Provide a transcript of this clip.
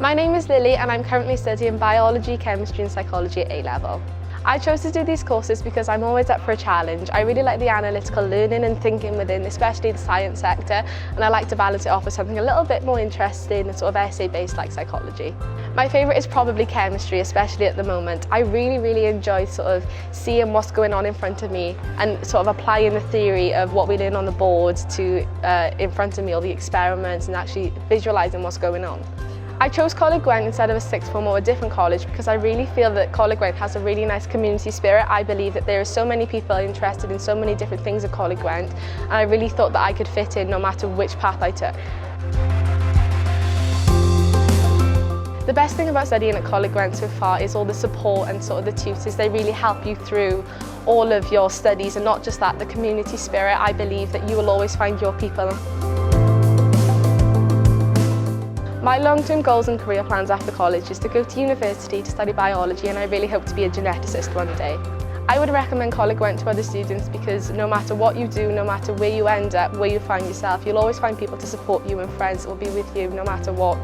My name is Lily and I'm currently studying biology, chemistry and psychology at A-level. I chose to do these courses because I'm always up for a challenge. I really like the analytical learning and thinking within, especially the science sector, and I like to balance it off with something a little bit more interesting and sort of essay-based like psychology. My favourite is probably chemistry, especially at the moment. I really enjoy sort of seeing what's going on in front of me and sort of applying the theory of what we learn on the board to in front of me, all the experiments, and actually visualising what's going on. I chose Coleg Gwent instead of a sixth form or a different college because I really feel that Coleg Gwent has a really nice community spirit. I believe that there are so many people interested in so many different things at Coleg Gwent, and I really thought that I could fit in no matter which path I took. The best thing about studying at Coleg Gwent so far is all the support and sort of the tutors. They really help you through all of your studies, and not just that, the community spirit. I believe that you will always find your people. My long-term goals and career plans after college is to go to university to study biology, and I really hope to be a geneticist one day. I would recommend Coleg Gwent to other students because no matter what you do, no matter where you end up, where you find yourself, you'll always find people to support you and friends that will be with you no matter what.